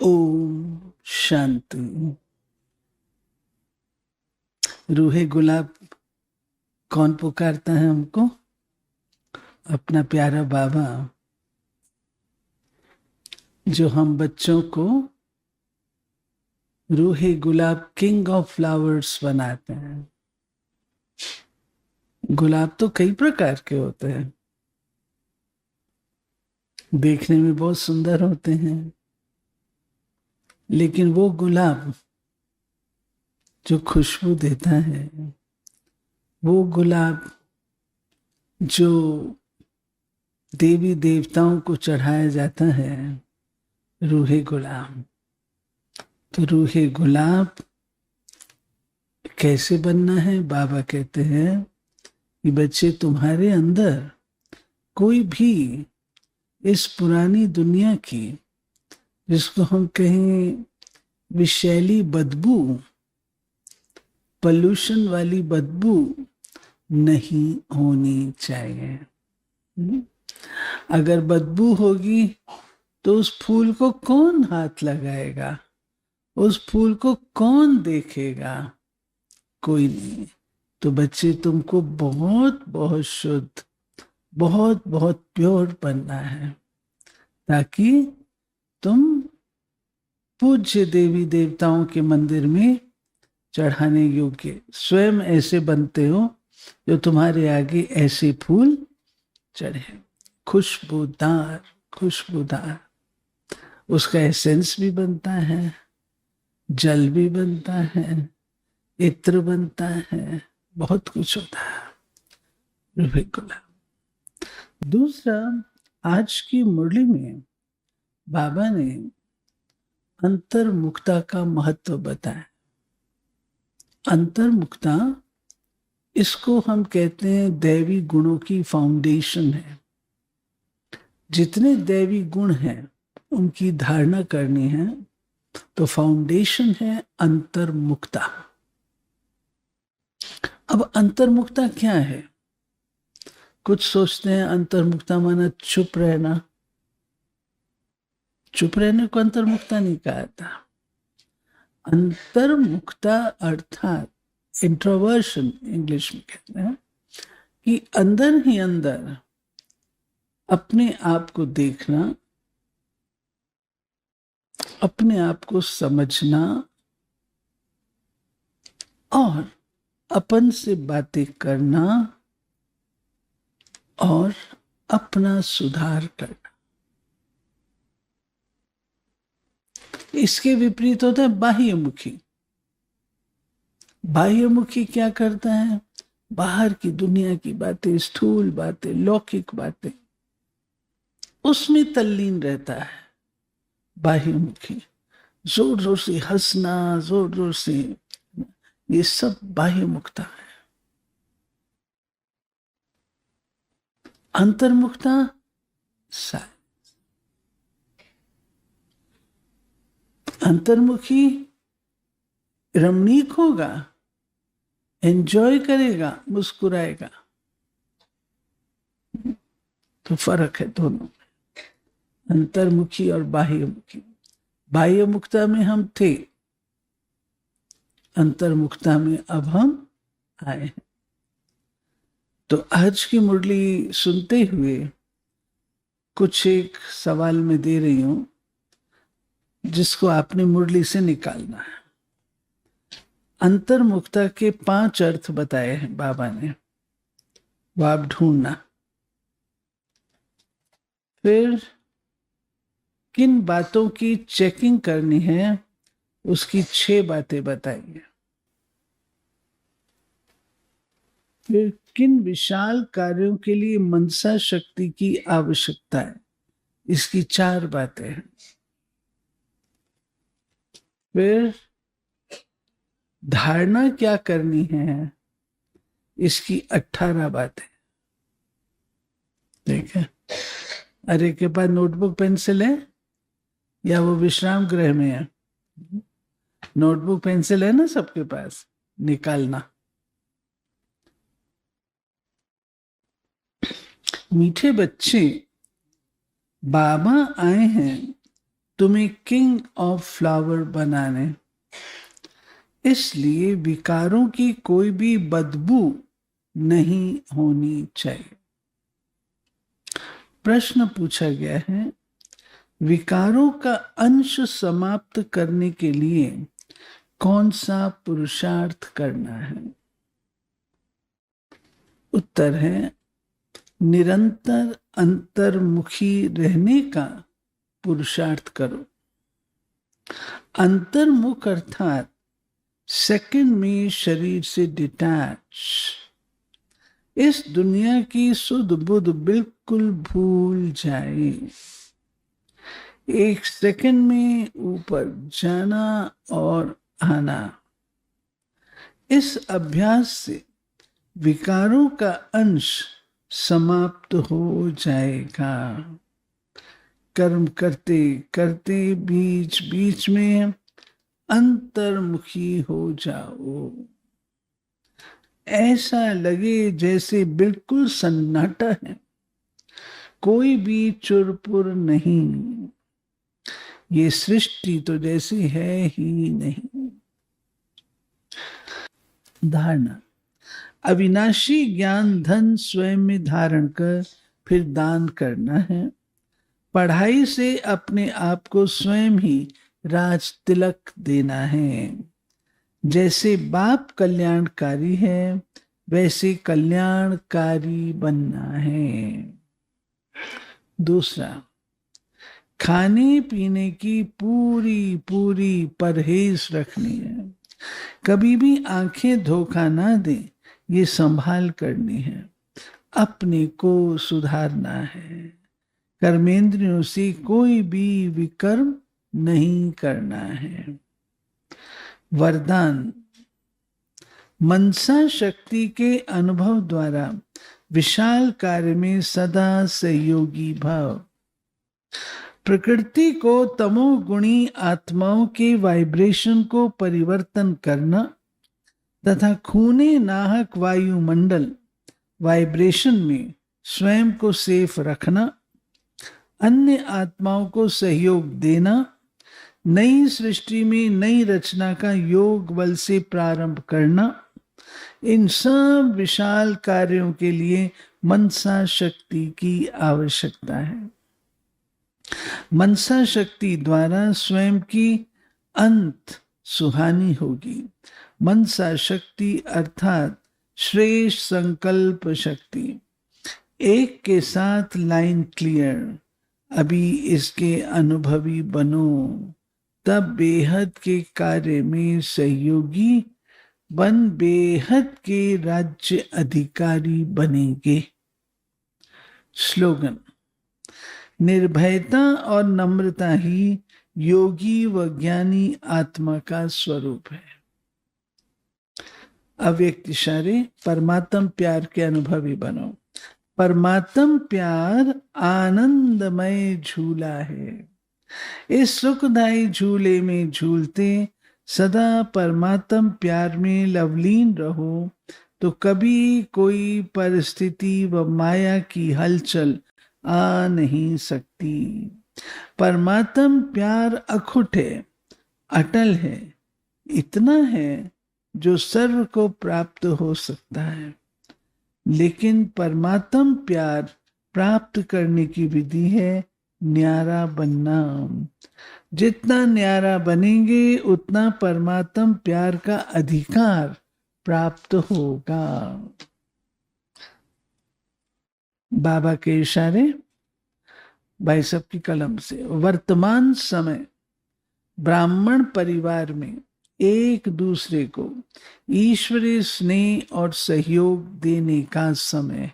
ओम शांति। रूहे गुलाब कौन पुकारता है हमको? अपना प्यारा बाबा, जो हम बच्चों को रूहे गुलाब किंग ऑफ फ्लावर्स बनाते हैं। गुलाब तो कई प्रकार के होते हैं, देखने में बहुत सुंदर होते हैं, लेकिन वो गुलाब जो खुशबू देता है, वो गुलाब जो देवी देवताओं को चढ़ाया जाता है, रूहे गुलाब। तो रूहे गुलाब कैसे बनना है? बाबा कहते हैं कि बच्चे, तुम्हारे अंदर कोई भी इस पुरानी दुनिया की, जिसको हम कहें विषैली बदबू, पॉल्यूशन वाली बदबू नहीं होनी चाहिए। अगर बदबू होगी तो उस फूल को कौन हाथ लगाएगा? उस फूल को कौन देखेगा? कोई नहीं। तो बच्चे, तुमको बहुत बहुत शुद्ध, बहुत बहुत प्योर बनना है, ताकि तुम पूज्य देवी देवताओं के मंदिर में चढ़ाने योग्य स्वयं ऐसे बनते हो, जो तुम्हारे आगे ऐसे फूल चढ़े, खुशबूदार खुशबूदार। उसका एसेंस भी बनता है, जल भी बनता है, इत्र बनता है, बहुत कुछ होता है रूहे गुलाब। दूसरा, आज की मुरली में बाबा ने अंतर्मुखता का महत्व बताया। अंतर्मुखता, इसको हम कहते हैं दैवी गुणों की फाउंडेशन है। जितने दैवी गुण हैं उनकी धारणा करनी है, तो फाउंडेशन है अंतर्मुखता। अब अंतर्मुखता क्या है? कुछ सोचते हैं अंतर्मुखता माना चुप रहना। चुप रहने को अंतर्मुखता नहीं कहा था। अंतर्मुखता अर्थात इंट्रोवर्शन इंग्लिश में कहते हैं, कि अंदर ही अंदर अपने आप को देखना, अपने आप को समझना और अपन से बातें करना और अपना सुधार करना। इसके विपरीत होता है बाह्यमुखी। बाह्यमुखी क्या करता है? बाहर की दुनिया की बातें, स्थूल बातें, लौकिक बातें, उसमें तल्लीन रहता है। बाह्यमुखी जोर जोर से हंसना, जोर जोर से, ये सब बाह्यमुखता है। अंतर्मुखता अंतर्मुखी रमणीक होगा, एंजॉय करेगा, मुस्कुराएगा। तो फर्क है दोनों, अंतर्मुखी और बाह्यमुखी। बाह्यमुखता में हम थे, अंतर्मुखता में अब हम आए हैं। तो आज की मुरली सुनते हुए कुछ एक सवाल में दे रही हूं, जिसको आपने मुरली से निकालना है। अंतर्मुखता के 5 अर्थ बताए हैं बाबा ने, वो आप ढूंढना। फिर किन बातों की चेकिंग करनी है, उसकी 6 बातें बताइए। फिर किन विशाल कार्यों के लिए मनसा शक्ति की आवश्यकता है, इसकी 4 बातें हैं। फिर धारणा क्या करनी है, इसकी 18 बातें। ठीक है? अरे के पास नोटबुक पेंसिल है या वो विश्राम गृह में है? नोटबुक पेंसिल है ना सबके पास? निकालना। मीठे बच्चे, बाबा आए हैं तुम्हें किंग ऑफ फ्लावर बनाने, इसलिए विकारों की कोई भी बदबू नहीं होनी चाहिए। प्रश्न पूछा गया है, विकारों का अंश समाप्त करने के लिए कौन सा पुरुषार्थ करना है? उत्तर है, निरंतर अंतर्मुखी रहने का पुरुषार्थ करो। अंतर्मुख अर्थात सेकंड में शरीर से डिटैच, इस दुनिया की सुध बुध बिल्कुल भूल जाए, एक सेकंड में ऊपर जाना और आना। इस अभ्यास से विकारों का अंश समाप्त हो जाएगा। कर्म करते करते बीच बीच में अंतर्मुखी हो जाओ, ऐसा लगे जैसे बिल्कुल सन्नाटा है, कोई भी चुरपुर नहीं, ये सृष्टि तो जैसी है ही नहीं। धारणा, अविनाशी ज्ञान धन स्वयं में धारण कर फिर दान करना है। पढ़ाई से अपने आप को स्वयं ही राज तिलक देना है। जैसे बाप कल्याणकारी है, वैसे कल्याणकारी बनना है। दूसरा, खाने पीने की पूरी पूरी परहेज रखनी है। कभी भी आंखें धोखा ना दे, ये संभाल करनी है। अपने को सुधारना है। कर्मेंद्रियों से कोई भी विकर्म नहीं करना है। वरदान, मनसा शक्ति के अनुभव द्वारा विशाल कार्य में सदा सहयोगी भाव। प्रकृति को तमोगुणी आत्माओं के वाइब्रेशन को परिवर्तन करना तथा खूने नाहक वायुमंडल वाइब्रेशन में स्वयं को सेफ रखना, अन्य आत्माओं को सहयोग देना, नई सृष्टि में नई रचना का योग बल से प्रारंभ करना, इन सब विशाल कार्यों के लिए मनसा शक्ति की आवश्यकता है। मनसा शक्ति द्वारा स्वयं की अंत सुहानी होगी। मनसा शक्ति अर्थात श्रेष्ठ संकल्प शक्ति। एक के साथ लाइन क्लियर, अभी इसके अनुभवी बनो, तब बेहद के कार्य में सहयोगी बन बेहद के राज्य अधिकारी बनेंगे। स्लोगन, निर्भयता और नम्रता ही योगी व ज्ञानी आत्मा का स्वरूप है। अव्यक्त इशारे, परमात्म प्यार के अनुभवी बनो। परमात्म प्यार आनंदमय झूला है। इस सुखदायी झूले में झूलते सदा परमात्म प्यार में लवलीन रहो, तो कभी कोई परिस्थिति व माया की हलचल आ नहीं सकती। परमात्म प्यार अखुट है, अटल है, इतना है जो सर्व को प्राप्त हो सकता है। लेकिन परमात्म प्यार प्राप्त करने की विधि है न्यारा बनना। जितना न्यारा बनेंगे उतना परमात्म प्यार का अधिकार प्राप्त होगा। बाबा के इशारे भाई साहब की कलम से। वर्तमान समय ब्राह्मण परिवार में एक दूसरे को ईश्वरीय स्नेह और सहयोग देने का समय है।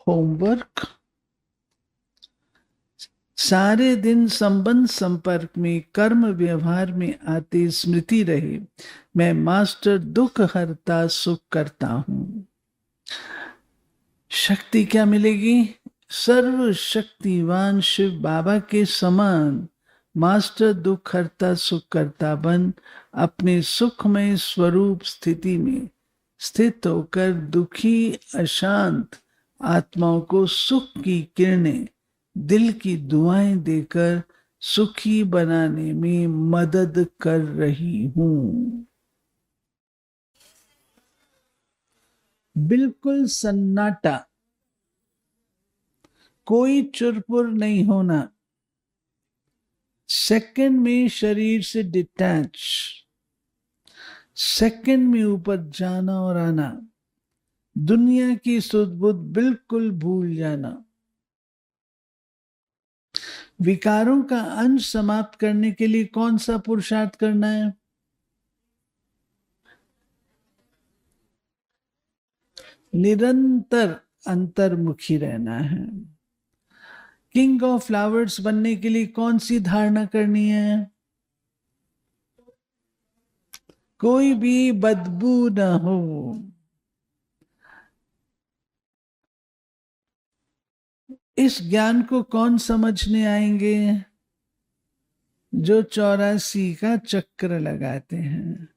होमवर्क, सारे दिन संबंध संपर्क में कर्म व्यवहार में आते स्मृति रहे, मैं मास्टर दुख हरता सुख करता हूं। शक्ति क्या मिलेगी? सर्वशक्तिवान शिव बाबा के समान मास्टर दुख हरता सुख करता बन अपने सुखमय स्वरूप स्थिति में स्थित होकर दुखी अशांत आत्माओं को सुख की किरणें दिल की दुआएं देकर सुखी बनाने में मदद कर रही हूं। बिल्कुल सन्नाटा, कोई चुरपुर नहीं होना, सेकंड में शरीर से डिटैच, सेकंड में ऊपर जाना और आना, दुनिया की सुध बुध बिल्कुल भूल जाना। विकारों का अंश समाप्त करने के लिए कौन सा पुरुषार्थ करना है? निरंतर अंतर्मुखी रहना है। किंग ऑफ फ्लावर्स बनने के लिए कौन सी धारणा करनी है? कोई भी बदबू ना हो। इस ज्ञान को कौन समझने आएंगे? जो 84 का चक्र लगाते हैं।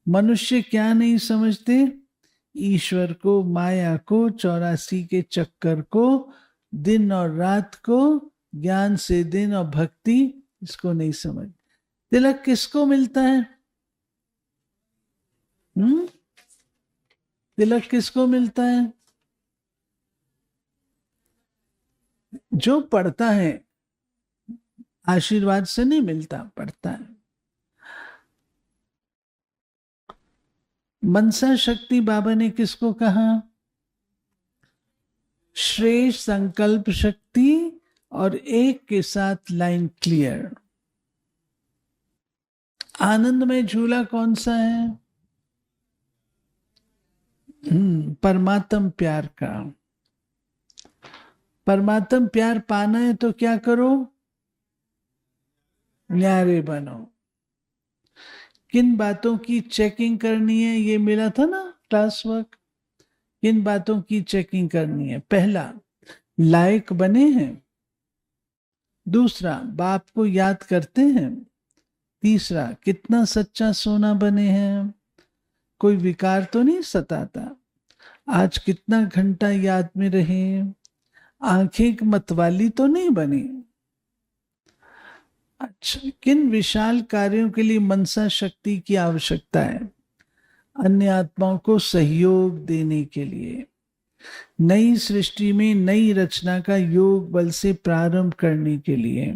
मनुष्य क्या नहीं समझते? ईश्वर को, माया को, 84 के चक्कर को, दिन और रात को, ज्ञान से दिन और भक्ति, इसको नहीं समझ। तिलक किसको मिलता है? तिलक किसको मिलता है? जो पढ़ता है। आशीर्वाद से नहीं मिलता, पढ़ता है। मनसा शक्ति बाबा ने किसको कहा? श्रेष्ठ संकल्प शक्ति और एक के साथ लाइन क्लियर। आनंदमय झूला कौन सा है? परमात्म प्यार का। परमात्म प्यार पाना है तो क्या करो? न्यारे बनो। किन बातों की चेकिंग करनी है? ये मिला था ना क्लास वर्क। किन बातों की चेकिंग करनी है? पहला, लायक बने हैं। दूसरा, बाप को याद करते हैं। तीसरा, कितना सच्चा सोना बने हैं। कोई विकार तो नहीं सताता। आज कितना घंटा याद में रहे। आंखें मतवाली तो नहीं बनी। अच्छा, किन विशाल कार्यों के लिए मनसा शक्ति की आवश्यकता है? अन्य आत्माओं को सहयोग देने के लिए, नई सृष्टि में नई रचना का योग बल से प्रारंभ करने के लिए,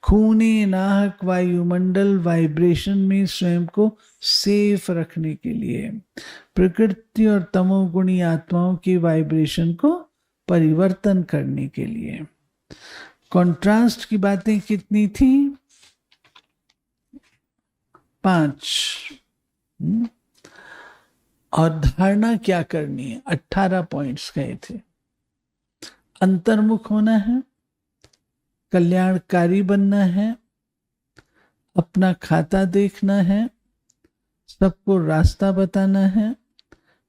खूने नाहक वायुमंडल वाइब्रेशन में स्वयं को सेफ रखने के लिए, प्रकृति और तमोगुणी आत्माओं की वाइब्रेशन को परिवर्तन करने के लिए। कंट्रास्ट की बातें कितनी थी? 5। और धारणा क्या करनी है? 18 पॉइंट्स कहे थे। अंतर्मुख होना है, कल्याणकारी बनना है, अपना खाता देखना है, सबको रास्ता बताना है,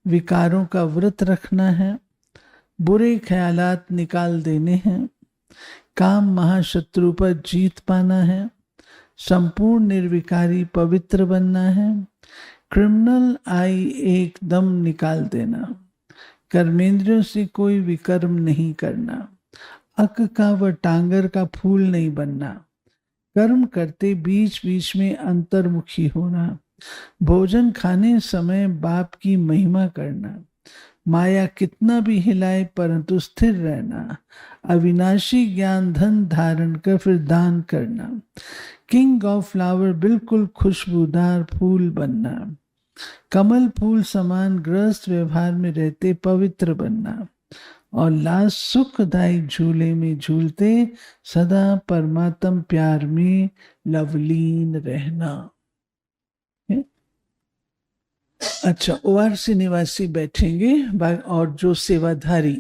विकारों का व्रत रखना है, बुरे ख्यालात निकाल देने हैं, काम महाशत्रु पर जीत पाना है, संपूर्ण निर्विकारी पवित्र बनना है, क्रिमिनल आई एकदम निकाल देना, कर्मेंद्रियों से कोई विकर्म नहीं करना, अक का व टांगर का फूल नहीं बनना, कर्म करते बीच बीच में अंतर्मुखी होना, भोजन खाने समय बाप की महिमा करना, माया कितना भी हिलाए परंतु स्थिर रहना, अविनाशी ज्ञान धन धारण कर फिर दान करना, किंग ऑफ फ्लावर बिल्कुल खुशबूदार फूल बनना, कमल फूल समान गृहस्थ व्यवहार में रहते पवित्र बनना, और लास्ट सुखदायी झूले में झूलते सदा परमात्म प्यार में लवलीन रहना। अच्छा, ओआरसी निवासी बैठेंगे और जो सेवाधारी